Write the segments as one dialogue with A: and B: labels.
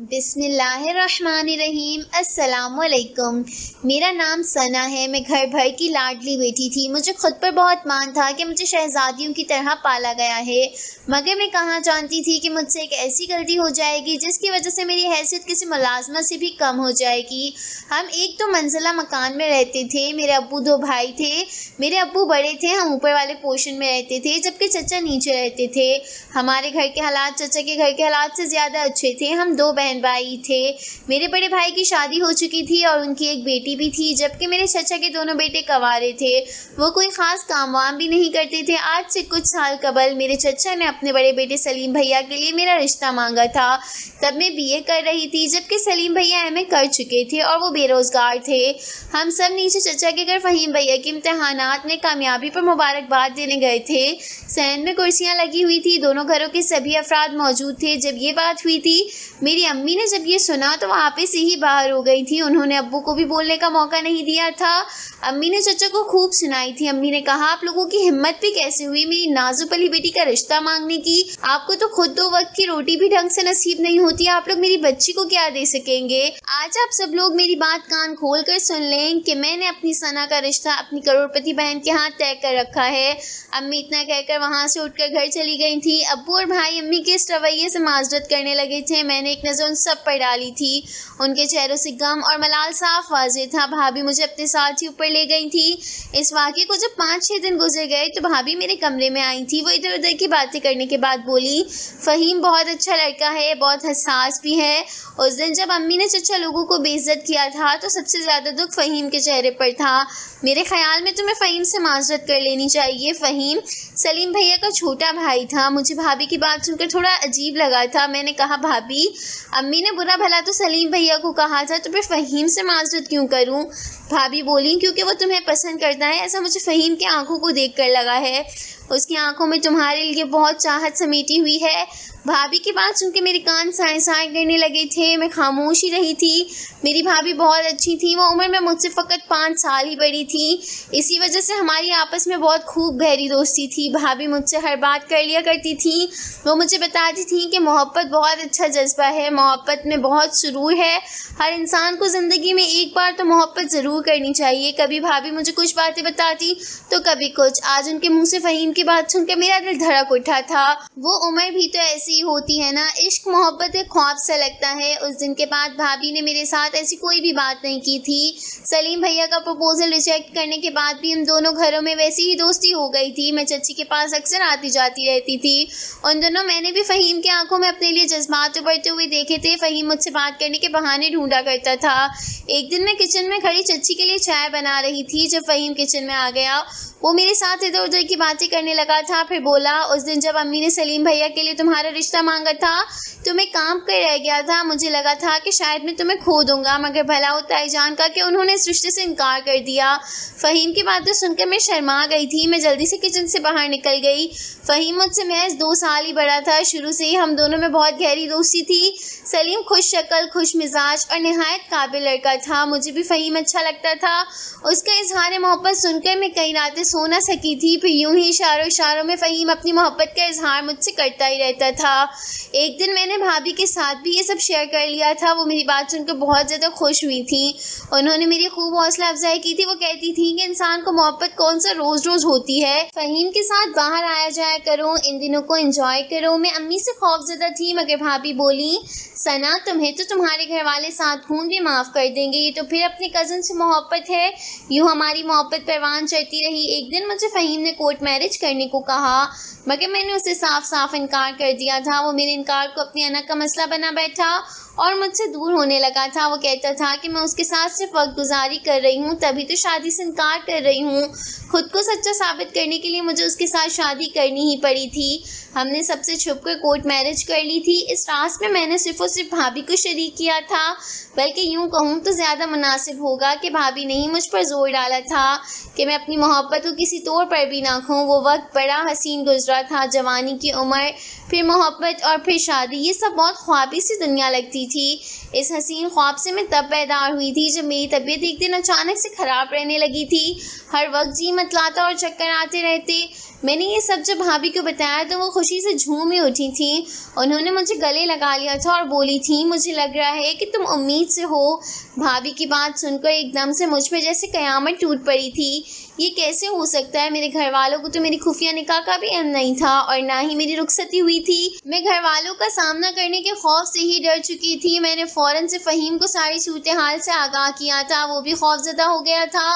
A: बिस्मिल्लाहिर्रहमानिर्रहीम। अस्सलामुअलैकुम। मेरा नाम सना है। मैं घर भर की लाडली बेटी थी। मुझे खुद पर बहुत मान था कि मुझे शहजादियों की तरह पाला गया है, मगर मैं कहाँ जानती थी कि मुझसे एक ऐसी गलती हो जाएगी जिसकी वजह से मेरी हैसियत किसी मुलाजमत से भी कम हो जाएगी। हम एक तो मंजिला मकान में रहते थे। मेरे अब्बू दो भाई थे। मेरे अब्बू बड़े थे, हम ऊपर वाले पोर्शन में रहते थे, जबकि चचा नीचे रहते थे। हमारे घर के हालात चचा के घर के हालात से ज़्यादा अच्छे थे। हम दो बहन भाई थे। मेरे बड़े भाई की शादी हो चुकी थी और उनकी एक बेटी भी थी, जबकि मेरे चचा के दोनों बेटे कंवारे थे। वो कोई ख़ास काम वाम भी नहीं करते थे। आज से कुछ साल कबल मेरे चचा ने अपने बड़े बेटे सलीम भैया के लिए मेरा रिश्ता मांगा था। तब मैं बीए कर रही थी, जबकि सलीम भैया एमए कर चुके थे और वो बेरोज़गार थे। हम सब नीचे चचा के घर फ़हीम भैया के इम्तहानात में कामयाबी पर मुबारकबाद देने गए थे। सहन में कुर्सियाँ लगी हुई थी। दोनों घरों के सभी अफराद मौजूद थे। जब ये बात हुई थी, मेरी अम्मी ने जब ये सुना तो वहाँ पे से ही बाहर हो गई थी। उन्होंने अब्बू को भी बोलने का मौका नहीं दिया था। अम्मी ने चचा को खूब सुनाई थी। अम्मी ने कहा, आप लोगों की हिम्मत भी कैसे हुई मेरी नाजुक अली बेटी का रिश्ता मांगने की? आपको तो खुद 2 वक्त की रोटी भी ढंग से नसीब नहीं होती, आप लोग मेरी बच्ची को क्या दे सकेंगे? आज आप सब लोग मेरी बात कान खोल कर सुन लें कि मैंने अपनी सना का रिश्ता अपनी करोड़पति बहन के हाथ तय कर रखा है। अम्मी इतना कहकर वहाँ से उठकर घर चली गई थी। अब्बू और भाई अम्मी के इस रवैये से माजरत करने लगे थे। मैंने एक नज़र उन सब पर डाली थी। उनके चेहरों से गम और मलाल साफ वाज़ेह था। भाभी मुझे अपने साथ ही ऊपर ले गई थी। इस वाक़े को जब 5-6 दिन गुजर गए तो भाभी मेरे कमरे में आई थी। वो इधर उधर की बातें करने के बाद बोली, फ़हीम बहुत अच्छा लड़का है, बहुत हसास भी है। उस दिन जब अम्मी ने चचा लोगों को बेइज्जत किया था तो सबसे ज़्यादा दुख फ़हीम के चेहरे पर था। मेरे ख़्याल में तुम्हें फ़हीम से माजरत कर लेनी चाहिए। फ़हीम सलीम भैया का छोटा भाई था। मुझे भाभी की बात सुनकर थोड़ा अजीब लगा था। मैंने कहा, भाभी अम्मी ने बुरा भला तो सलीम भैया को कहा था, तो फिर फ़हीम से माजरत क्यों करूं? भाभी बोली, क्योंकि वो तुम्हें पसंद करता है, ऐसा मुझे फ़हीम की आंखों को देख कर लगा है। उसकी आंखों में तुम्हारे लिए बहुत चाहत समेटी हुई है। भाभी की बात सुन के मेरे कान साए साए करने लगे थे। मैं खामोश ही रही थी। मेरी भाभी बहुत अच्छी थी। वो उम्र में मुझसे फ़कत 5 साल ही बड़ी थी। इसी वजह से हमारी आपस में बहुत खूब गहरी दोस्ती थी। भाभी मुझसे हर बात कर लिया करती थी। वो मुझे बताती थी कि मोहब्बत बहुत अच्छा जज्बा है, मोहब्बत में बहुत सुरूर है। हर इंसान को ज़िंदगी में एक बार तो मोहब्बत ज़रूर करनी चाहिए। कभी भाभी मुझे कुछ बातें बताती तो कभी कुछ। आज उनके मुँह से फ़हीम की बात सुनकर मेरा दिल धड़क उठा था। वो उम्र भी तो ऐसी होती है ना, इश्क मोहब्बत एक ख्वाब सा लगता है। उस दिन के बाद भाभी ने मेरे साथ ऐसी कोई भी बात नहीं की थी। सलीम भैया का प्रपोजल रिजेक्ट करने के बाद भी हम दोनों घरों में वैसी ही दोस्ती हो गई थी। मैं चची के पास अक्सर आती जाती रहती थी। उन दिनों मैंने भी फ़हीम की आंखों में अपने लिए जज्बात उभरते हुए देखे थे। फ़हीम मुझसे बात करने के बहाने ढूंढा करता था। एक दिन मैं किचन में खड़ी चची के लिए चाय बना रही थी जब फ़हीम किचन में आ गया। वो मेरे साथ इधर उधर की बातें करने लगा था। फिर बोला, उस दिन जब अम्मी ने सलीम भैया के लिए तुम्हारा रिश्ता मांगा था तो मैं काम कर रह गया था। मुझे लगा था कि शायद मैं तुम्हें खो दूंगा, मगर भला हो ताईजान का कि उन्होंने इस रिश्ते से इनकार कर दिया। फ़हीम की बातें सुनकर मैं शर्मा गई थी। मैं जल्दी से किचन से बाहर निकल गई। फ़हीम मुझसे महज 2 साल ही बड़ा था। शुरू से ही हम दोनों में बहुत गहरी दोस्ती थी। सलीम खुश शक्ल, खुश मिजाज और नहायत काबिल लड़का था। मुझे भी फ़हीम अच्छा लगता था। उसका इजहार मोहब्बत सुनकर मैं कई रातें सो ना सकी थी। फिर यूं ही इशारों इशारों में फ़हीम अपनी मोहब्बत का इजहार मुझसे करता ही रहता था। एक दिन मैंने भाभी के साथ भी ये सब शेयर कर लिया था। वो मेरी बात सुनकर बहुत ज़्यादा खुश हुई थी। उन्होंने मेरी खूब हौसला अफजाई की थी। वो कहती थी कि इंसान को मोहब्बत कौन सा रोज़ रोज़ होती है। फ़हीम के साथ बाहर आया जाया करो, इन दिनों को एंजॉय करो। मैं अम्मी से खौफज़दा थी, मगर भाभी बोली, सना तुम्हें तो तुम्हारे घर वाले 7 खून भी माफ़ कर देंगे, ये तो फिर अपने कज़न से मोहब्बत है। यूँ हमारी मोहब्बत परवान चढ़ती रही। एक दिन मुझे फ़हीम ने कोर्ट मैरिज करने को कहा, मगर मैंने उसे साफ साफ इनकार कर दिया था। वो मेरे इनकार को अपनी अनक का मसला बना बैठा और मुझसे दूर होने लगा था। वो कहता था कि मैं उसके साथ सिर्फ वक्त गुजारी कर रही हूँ, तभी तो शादी से इनकार कर रही हूँ। खुद को सच्चा साबित करने के लिए मुझे उसके साथ शादी करनी ही पड़ी थी। हमने सबसे छुपकर कोर्ट मैरिज कर ली थी। इस रास में मैंने सिर्फ और सिर्फ भाभी को शरीक किया था, बल्कि यूँ कहूँ तो ज़्यादा मुनासिब होगा कि भाभी ने ही मुझ पर जोर डाला था कि मैं अपनी मोहब्बत को किसी तौर पर भी ना खोऊं। वो वक्त बड़ा हसीन गुजरा था। जवानी की उम्र, फिर मोहब्बत और फिर शादी, ये सब बहुत ख्वाबी सी दुनिया लगती थी। इस हसीन ख्वाब से मैं तब बेदार हुई थी जब मेरी तबीयत एक दिन अचानक से ख़राब रहने लगी थी। हर वक्त जी मतलाता और चक्कर आते रहते। मैंने ये सब जब भाभी को बताया तो वो खुशी से झूम ही उठी थी। उन्होंने मुझे गले लगा लिया था और बोली थी, मुझे लग रहा है कि तुम उम्मीद से हो। भाभी की बात सुनकर एकदम से मुझ पे जैसे कयामत टूट पड़ी थी। ये कैसे हो सकता है? मेरे घर वालों को तो मेरी खुफिया निकाह का भी इल्म नहीं था और ना ही मेरी रुखसती हुई थी। मैं घर वालों का सामना करने के खौफ से ही डर चुकी थी। मैंने फ़ौरन से फ़हीम को सारी सूरत हाल से आगाह किया था। वो भी खौफजदा हो गया था।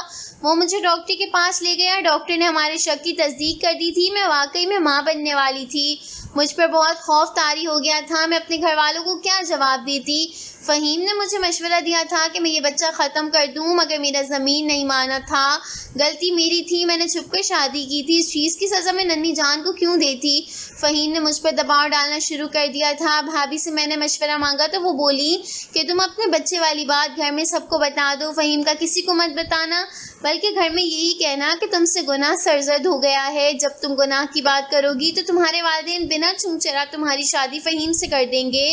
A: वो मुझे डॉक्टर के पास ले गया। डॉक्टर ने हमारे शक की तस्दीक कर दी थी। मैं वाकई में माँ बनने वाली थी। मुझ पर बहुत खौफ तारी हो गया था। मैं अपने घर वालों को क्या जवाब देती? फ़हीम ने मुझे मशवरा दिया था कि मैं ये बच्चा ख़त्म कर दूँ, मगर मेरा ज़मीन नहीं माना था। गलती मेरी थी, मैंने छुपकर शादी की थी। इस चीज़ की सज़ा मैं नन्ही जान को क्यों देती? फ़हीम ने मुझ पर दबाव डालना शुरू कर दिया था। भाभी से मैंने मशवरा मांगा तो वो बोली कि तुम अपने बच्चे वाली बात घर में सबको बता दो। फ़हीम का किसी को मत बताना, बल्कि घर में यही कहना कि तुमसे गुनाह सरजद हो गया है। जब तुम गुनाह की बात करोगी तो तुम्हारे वालिदैन बिना छूम-छराह तुम्हारी शादी फ़हीम से कर देंगे।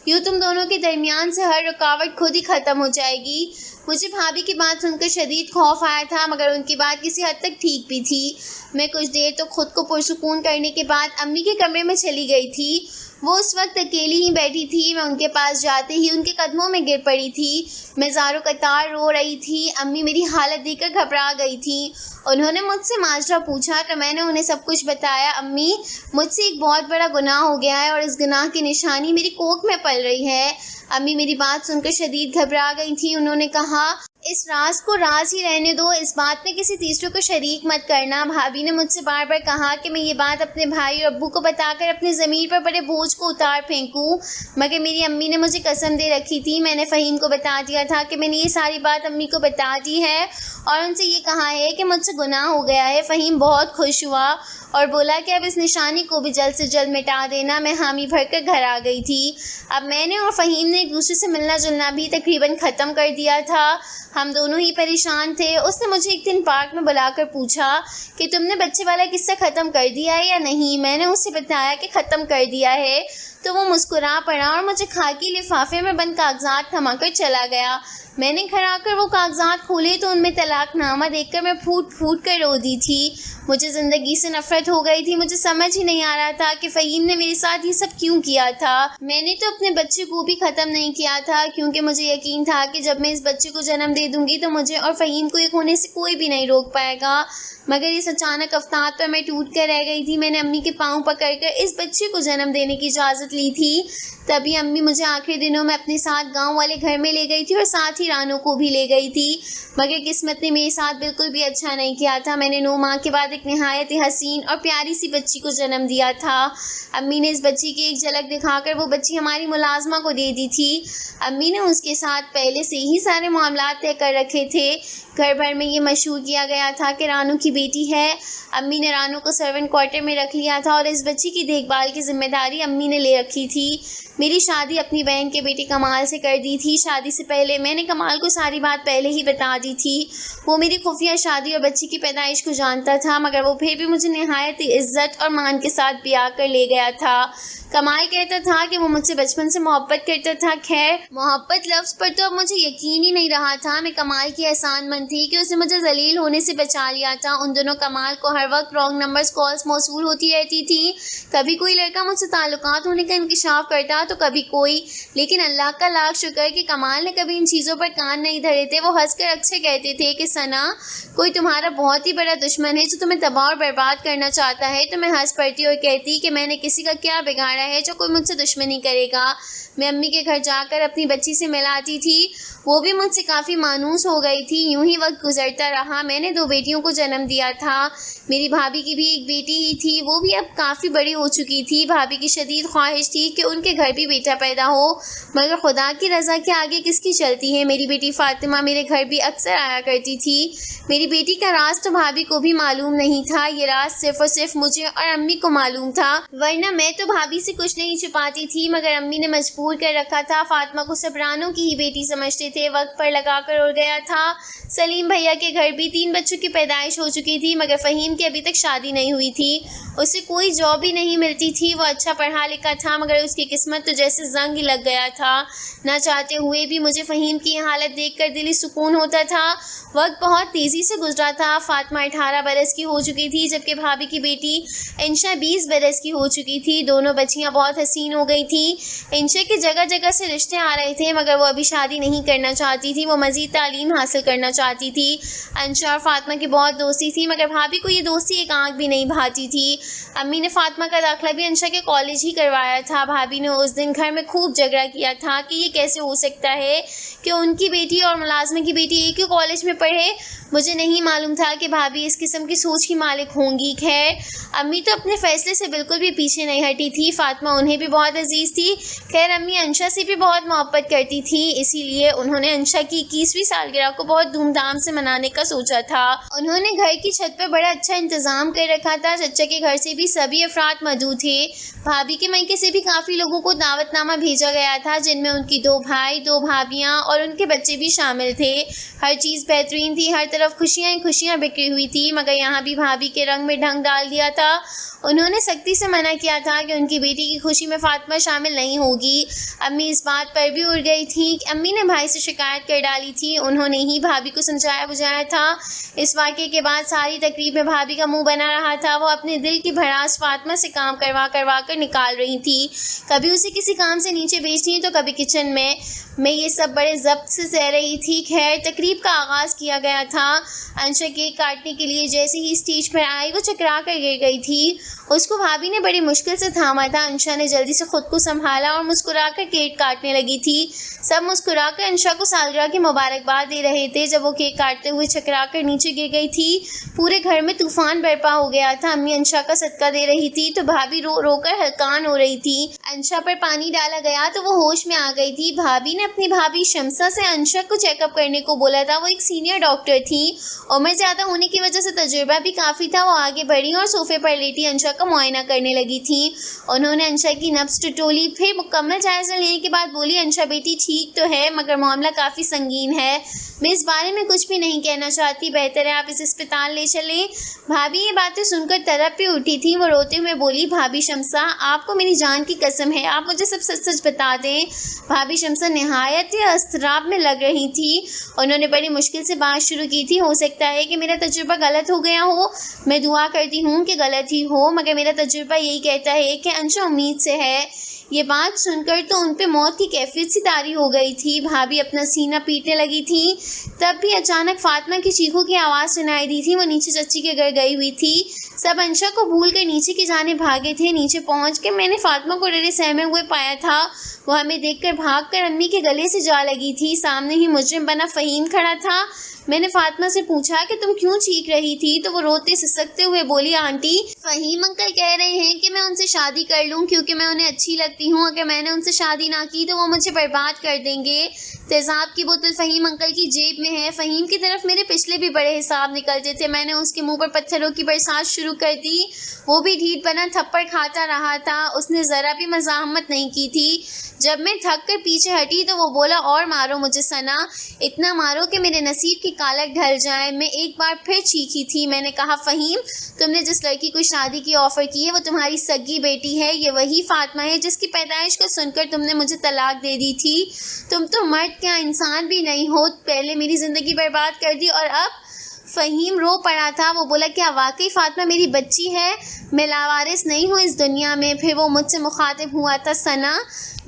A: यूँ तुम दोनों के दरमियान से हर रुकावट खुद ही ख़त्म हो जाएगी। मुझे भाभी की बात सुनकर शदीद खौफ आया था, मगर उनकी बात किसी हद तक ठीक भी थी। मैं कुछ देर तो खुद को पुरसुकून करने के बाद अम्मी के कमरे में चली गई थी। वो उस वक्त अकेली ही बैठी थी। मैं उनके पास जाते ही उनके कदमों में गिर पड़ी थी। मैं ज़ारो कतार रो रही थी। अम्मी मेरी हालत देखकर घबरा गई थी। उन्होंने मुझसे माजरा पूछा तो मैंने उन्हें सब कुछ बताया। अम्मी, मुझसे एक बहुत बड़ा गुनाह हो गया है और इस गुनाह की निशानी मेरी कोख में पल रही है। अम्मी मेरी बात सुनकर शदीद घबरा गई थी। उन्होंने कहा, इस राज को राज ही रहने दो, इस बात में किसी तीसरे को शरीक मत करना। भाभी ने मुझसे बार बार कहा कि मैं ये बात अपने भाई और अब्बू को बताकर अपने ज़मीर पर बड़े बोझ को उतार फेंकूं, मगर मेरी अम्मी ने मुझे कसम दे रखी थी। मैंने फ़हीम को बता दिया था कि मैंने ये सारी बात अम्मी को बता दी है और उनसे ये कहा है कि मुझसे गुनाह हो गया है। फ़हीम बहुत खुश हुआ और बोला कि अब इस निशानी को भी जल्द से जल्द मिटा देना। मैं हामी भरकर घर आ गई थी। अब मैंने और फ़हीम ने एक दूसरे से मिलना जुलना भी तकरीबन ख़त्म कर दिया था। हम दोनों ही परेशान थे। उसने मुझे एक दिन पार्क में बुलाकर पूछा कि तुमने बच्चे वाला किस्सा ख़त्म कर दिया है या नहीं। मैंने उसे बताया कि ख़त्म कर दिया है तो वो मुस्कुरा पड़ा और मुझे खाकी लिफाफे में बंद कागजात थमाकर चला गया। मैंने घर आकर वो कागजात खोले तो उनमें तलाकनामा देखकर मैं फूट फूट कर रो दी थी। मुझे ज़िंदगी से नफ़रत हो गई थी। मुझे समझ ही नहीं आ रहा था कि फ़हीम ने मेरे साथ ये सब क्यों किया था। मैंने तो अपने बच्चे को भी ख़त्म नहीं किया था, क्योंकि मुझे यकीन था कि जब मैं इस बच्चे को जन्म दे दूँगी तो मुझे और फ़हीम को एक होने से कोई भी नहीं रोक पाएगा। मगर इस अचानक अफ्ताब पर मैं टूट कर रह गई थी। मैंने अम्मी के पाँव पकड़कर इस बच्चे को जन्म देने की इजाज़त ली थी। तभी अम्मी मुझे आखिरी दिनों में अपने साथ गांव वाले घर में ले गई थी और साथ ही रानू को भी ले गई थी। मगर किस्मत ने मेरे साथ बिल्कुल भी अच्छा नहीं किया था। मैंने 9 माह के बाद एक नहायत हसीन और प्यारी सी बच्ची को जन्म दिया था। अम्मी ने इस बच्ची की एक झलक दिखाकर वो बच्ची हमारी मुलाजमा को दे दी थी। अम्मी ने उसके साथ पहले से ही सारे मामलात तय कर रखे थे। घर भर में ये मशहूर किया गया था कि रानू की बेटी है। अम्मी ने रानू को सर्वेंट क्वार्टर में रख लिया था और इस बच्ची की देखभाल की जिम्मेदारी अम्मी ने ले रखी थी। मेरी शादी अपनी बहन के बेटे कमाल से कर दी थी। शादी से पहले मैंने कमाल को सारी बात पहले ही बता दी थी। वो मेरी खुफिया शादी और बच्ची की पैदाइश को जानता था, मगर वो फिर भी मुझे निहायत इज्जत और मान के साथ ब्याह कर ले गया था। कमाल कहता था कि वो मुझसे बचपन से मोहब्बत करता था। खैर, मोहब्बत लफ्ज़ पर तो अब मुझे यकीन ही नहीं रहा था। मैं कमाल की एहसानमंद थी कि उसने मुझे जलील होने से बचा लिया था। उन दिनों कमाल को हर वक्त रॉन्ग नंबर्स कॉल्स मौसूल होती रहती थी। कभी कोई लड़का मुझसे ताल्लुकात होने का इंकिशाफ करता तो कभी कोई, लेकिन अल्लाह का लाख शुक्र कि कमाल ने कभी इन चीज़ों पर कान नहीं धरे थे। वो हंसकर अक्सर कहते थे कि सना, कोई तुम्हारा बहुत ही बड़ा दुश्मन है जो तुम्हें तबाह और बर्बाद करना चाहता है। तो मैं हंस पड़ती और कहती कि मैंने किसी का क्या बिगाड़ा है जो कोई मुझसे दुश्मनी करेगा। मैं अम्मी के घर जाकर अपनी बच्ची से मिलाती थी। वो भी मुझसे काफ़ी मानूस हो गई थी। यूं ही वक्त गुजरता रहा। मैंने 2 बेटियों को जन्म दिया था। मेरी भाभी की भी एक बेटी ही थी। वो भी अब काफ़ी बड़ी हो चुकी थी। भाभी की शदीद ख्वाहिश थी कि उनके घर भी बेटा पैदा हो, मगर खुदा की रज़ा के आगे किसकी चलती है। मेरी बेटी फ़ातिमा मेरे घर भी अक्सर आया करती थी। मेरी बेटी का राज तो भाभी को भी मालूम नहीं था। ये राज सिर्फ़ और सिर्फ मुझे और अम्मी को मालूम था, वरना मैं तो भाभी से कुछ नहीं छुपाती थी। मगर अम्मी ने मजबूर कर रखा था। फ़ातिमा को सब रानों की ही बेटी समझते थे। वक्त पर लगा कर उड़ गया था। सलीम भैया के घर भी 3 बच्चों की पैदाइश हो चुकी थी, मगर फ़हीम की अभी तक शादी नहीं हुई थी। उसे कोई जॉब भी नहीं मिलती थी। वो अच्छा पढ़ा लिखा था, मगर उसकी किस्मत तो जैसे जंग ही लग गया था। ना चाहते हुए भी मुझे फ़हीम की ये हालत देखकर दिली सुकून होता था। वक्त बहुत तेज़ी से गुजरा था। फ़ातिमा 18 बरस की हो चुकी थी, जबकि भाभी की बेटी इंशा 20 बरस की हो चुकी थी। दोनों बच्चियां बहुत हसीन हो गई थी। इंशा के जगह जगह से रिश्ते आ रहे थे, मगर वो अभी शादी नहीं करना चाहती थी। वो मज़ीद तालीम हासिल करना चाहती थी। इंशा और फ़ातिमा की बहुत दोस्ती थी, मगर भाभी को ये दोस्ती एक आंख भी नहीं भाती थी। अम्मी ने फ़ातिमा का दाखिला भी इंशा के कॉलेज ही करवाया था। भाभी ने उस दिन घर में खूब झगड़ा किया था कि ये कैसे हो सकता है कि उनकी बेटी और मुलाजमे की बेटी एक ही कॉलेज में पढ़े। मुझे नहीं मालूम था कि भाभी इस किस्म की सोच की मालिक होंगी। खैर, अम्मी तो अपने फ़ैसले से बिल्कुल भी पीछे नहीं हटी थी। फ़ातिमा उन्हें भी बहुत अजीज़ थी। खैर, अम्मी अंशा से भी बहुत मोहब्बत करती थी, इसीलिए उन्होंने अंशा की 21वीं सालगिरह को बहुत धूमधाम से मनाने का सोचा था। उन्होंने घर की छत पर बड़ा अच्छा इंतज़ाम कर रखा था। चचा के घर से भी सभी अफराद मौजूद थे। भाभी के मायके से भी काफ़ी लोगों को दावतनामा भेजा गया था, जिनमें उनकी 2 भाई, 2 भाभियाँ और उनके बच्चे भी शामिल थे। हर चीज़ बेहतरीन थी, हर तरफ खुशियाँ ही खुशियाँ बिखरी हुई थी, मगर यहाँ भी भाभी के रंग में ढंग डाल दिया था। उन्होंने सख्ती से मना किया था कि उनकी बेटी की खुशी में फ़ातिमा शामिल नहीं होगी। अम्मी इस बात पर भी उड़ गई थी। अम्मी ने भाई से शिकायत कर डाली थी। उन्होंने ही भाभी को समझाया बुझाया था। इस वाक़े के बाद सारी तकरीब में भाभी का मुंह बना रहा था। वो अपने दिल की भड़ास फ़ातिमा से काम करवा कर निकाल रही थी। कभी उसे किसी काम से नीचे भेजती तो कभी किचन में। मैं ये सब बड़े ज़ब्त से सह रही थी। खैर, तकरीब का आगाज़ किया गया था। अंशा केक काटने के लिए जैसे ही स्टेज पर आई, वो चकरा कर गिर गई थी। उसको भाभी ने बड़ी मुश्किल से थामा था। अंशा ने जल्दी से खुद को संभाला और मुस्कुराकर केक काटने लगी थी। सब मुस्कुराकर अंशा को सालगिरह की मुबारकबाद दे रहे थे। जब वो केक काटते हुए चकरा कर नीचे गिर गई थी, पूरे घर में तूफान बरपा हो गया था। अम्मी अंशा का सदका दे रही थी तो भाभी रो रो कर हलकान हो रही थी। अंशा पर पानी डाला गया तो वो होश में आ गई थी। भाभी ने अपनी भाभी शमसा से अंशा को चेकअप करने को बोला था। वो एक सीनियर डॉक्टर थी। उम्र ज़्यादा होने की वजह से तजुर्बा भी काफ़ी था। वो आगे बढ़ी और सोफे पर लेटी अंशा का मुआयना करने लगी थी। उन्होंने अंशा की नब्ज़ टटोली, फिर मुकम्मल जायज़ा लेने के बाद बोली, अंशा बेटी ठीक तो है, मगर मामला काफ़ी संगीन है। मैं इस बारे में कुछ भी नहीं कहना चाहती, बेहतर है आप इसे अस्पताल ले चलें। भाभी ये बातें सुनकर तरफ पे उठी थी। वो रोते हुए बोली, भाभी शमसा, आपको मेरी जान की कसम है, आप मुझे सब सच सच बता दें। भाभी शमसा नहायत अस्तराब में लग रही थी। उन्होंने बड़ी मुश्किल से बात शुरू की थी, हो सकता है कि मेरा तजुर्बा गलत हो गया हो, मैं दुआ करती हूँ कि गलत ही हो, मगर मेरा तजुर्बा यही कहता है कि अंशा उम्मीद से है। ये बात सुनकर तो उन पे मौत की कैफियत सी तारी हो गई थी। भाभी अपना सीना पीटने लगी थी। तब भी अचानक फ़ातिमा की चीखों की आवाज़ सुनाई दी थी। वो नीचे चच्ची के घर गई हुई थी। सब अंशा को भूल कर नीचे की जाने भागे थे। नीचे पहुँच कर मैंने फ़ातिमा को डरे सहमे हुए पाया था। वो हमें देखकर भागकर अम्मी के गले से जा लगी थी। सामने ही मुजरिम बना फ़हीम खड़ा था। मैंने फ़ातिमा से पूछा कि तुम क्यों चीख रही थी, तो वो रोते सिसकते हुए बोली, आंटी, फ़हीम अंकल कह रहे हैं कि मैं उनसे शादी कर लूं क्योंकि मैं उन्हें अच्छी लगती हूं। अगर मैंने उनसे शादी ना की तो वो मुझे बर्बाद कर देंगे। तेज़ाब की बोतल फ़हीम अंकल की जेब में है। फ़हीम की तरफ मेरे पिछले भी बड़े हिसाब निकलते थे। मैंने उसके मुंह पर पत्थरों की बरसात शुरू कर दी। वो भी ढीठ बना थप्पड़ खाता रहा था। उसने ज़रा भी मज़ाहमत नहीं की थी। जब मैं थक कर पीछे हटी तो वो बोला, और मारो मुझे सना, इतना मारो कि मेरे नसीब की कालक ढल जाए। मैं एक बार फिर चीखी थी। मैंने कहा, फ़हीम, तुमने जिस लड़की को शादी की ऑफ़र की है वो तुम्हारी सगी बेटी है। ये वही फ़ातिमा है जिसकी पैदाइश को सुनकर तुमने मुझे तलाक दे दी थी। तुम तो मर्द क्या इंसान भी नहीं हो। पहले मेरी ज़िंदगी बर्बाद कर दी और अब। फ़हीम रो पड़ा था। वो बोला, क्या वाकई फ़ातिमा मेरी बच्ची है? मैं लावारिस नहीं हूँ इस दुनिया में। फिर वो मुझसे मुखातिब हुआ था, सना,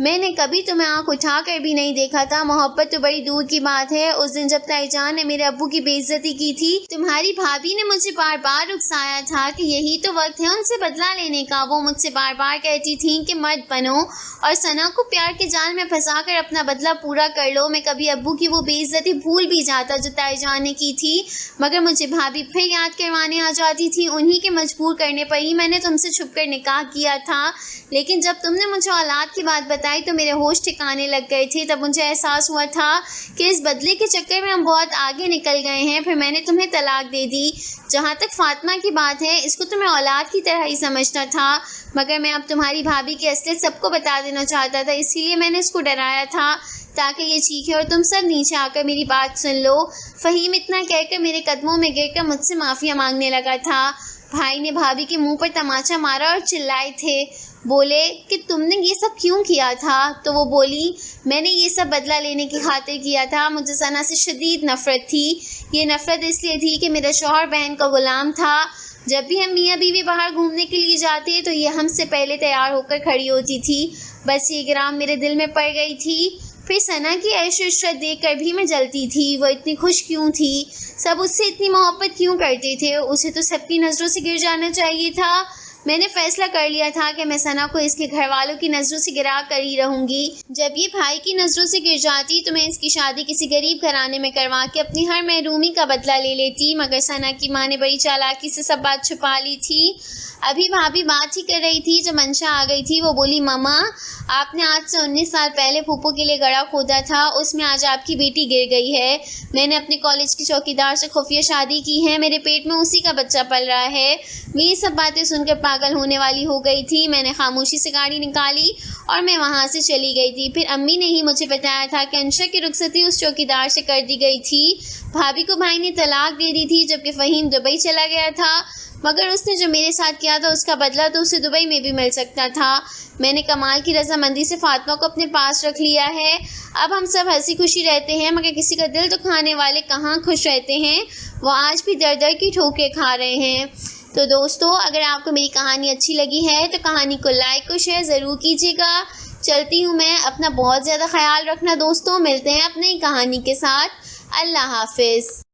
A: मैंने कभी तुम्हें आँख उठा कर भी नहीं देखा था। मोहब्बत तो बड़ी दूर की बात है। उस दिन जब ताईजान ने मेरे अब्बू की बेइज्जती की थी, तुम्हारी भाभी ने मुझे बार बार उकसाया था कि यही तो वक्त है उनसे बदला लेने का। वो मुझसे बार बार कहती थी कि मर्द बनो और सना को प्यार के जाल में फंसा कर अपना बदला पूरा कर लो। मैं कभी अब्बू की वो बेइज्जती भूल भी जाता जो ताईजान ने की थी, मगर मुझे भाभी फिर याद करवाने आ जाती थी। उन्हीं के मजबूर करने पर ही मैंने तुमसे छुप कर निकाह किया था। लेकिन जब तुमने मुझे औलाद की बात बताई तो मेरे होश ठिकाने लग गए थे। तब मुझे एहसास हुआ था कि इस बदले के चक्कर में हम बहुत आगे निकल गए हैं। फिर मैंने तुम्हें तलाक दे दी। जहाँ तक फ़ातिमा की बात है, इसको तो मैं औलाद की तरह ही समझता था, मगर मैं अब तुम्हारी भाभी की असलियत सबको बता देना चाहता था। इसीलिए मैंने इसको डराया था ताकि ये चीखे और तुम सब नीचे आकर मेरी बात सुन लो। फ़हीम इतना कहकर मेरे कदमों में गिरकर मुझसे माफ़िया मांगने लगा था। भाई ने भाभी के मुंह पर तमाचा मारा और चिल्लाए थे, बोले कि तुमने ये सब क्यों किया था? तो वो बोली, मैंने ये सब बदला लेने की खातिर किया था। मुझे सना से शदीद नफ़रत थी। ये नफ़रत इसलिए थी कि मेरा शौहर बहन का ग़ुलाम था। जब भी हम मियाँ बीवी बाहर घूमने के लिए जाते तो ये हमसे पहले तैयार होकर खड़ी होती थी। बस ये इकराम मेरे दिल में पड़ गई थी। फिर सना की ऐश इशरत देख कर भी मैं जलती थी। वो इतनी खुश क्यों थी? सब उससे इतनी मोहब्बत क्यों करते थे? उसे तो सबकी नज़रों से गिर जाना चाहिए था। मैंने फ़ैसला कर लिया था कि मैं सना को इसके घर वालों की नज़रों से गिरा कर ही रहूँगी। जब ये भाई की नज़रों से गिर जाती तो मैं इसकी शादी किसी गरीब घराने में करवा के अपनी हर महरूमी का बदला ले लेती। मगर सना की माँ ने बड़ी चालाकी से सब बात छुपा ली थी। अभी भाभी बात ही कर रही थी जब मंशा आ गई थी। वो बोली, मामा आपने आज से 19 साल पहले फूफो के लिए गड़ा खोदा था, उसमें आज आपकी बेटी गिर गई है। मैंने अपने कॉलेज की चौकीदार से खुफिया शादी की है। मेरे पेट में उसी का बच्चा पल रहा है। मैं ये सब बातें सुनकर पागल होने वाली हो गई थी। मैंने खामोशी से गाड़ी निकाली और मैं वहाँ से चली गई थी। फिर अम्मी ने ही मुझे बताया था कि अंशा की रुखसती उस चौकीदार से कर दी गई थी। भाभी को भाई ने तलाक दे दी थी जबकि फ़हीम दुबई चला गया था। मगर उसने जो मेरे साथ किया था उसका बदला तो उसे दुबई में भी मिल सकता था। मैंने कमाल की रजामंदी से फातिमा को अपने पास रख लिया है। अब हम सब हंसी खुशी रहते हैं, मगर किसी का दिल दुखाने वाले कहाँ खुश रहते हैं। वो आज भी दर दर की ठोकरें खा रहे हैं। तो दोस्तों, अगर आपको मेरी कहानी अच्छी लगी है तो कहानी को लाइक और शेयर ज़रूर कीजिएगा। चलती हूँ मैं, अपना बहुत ज़्यादा ख्याल रखना दोस्तों। मिलते हैं अपनी कहानी के साथ। अल्लाह हाफिज़।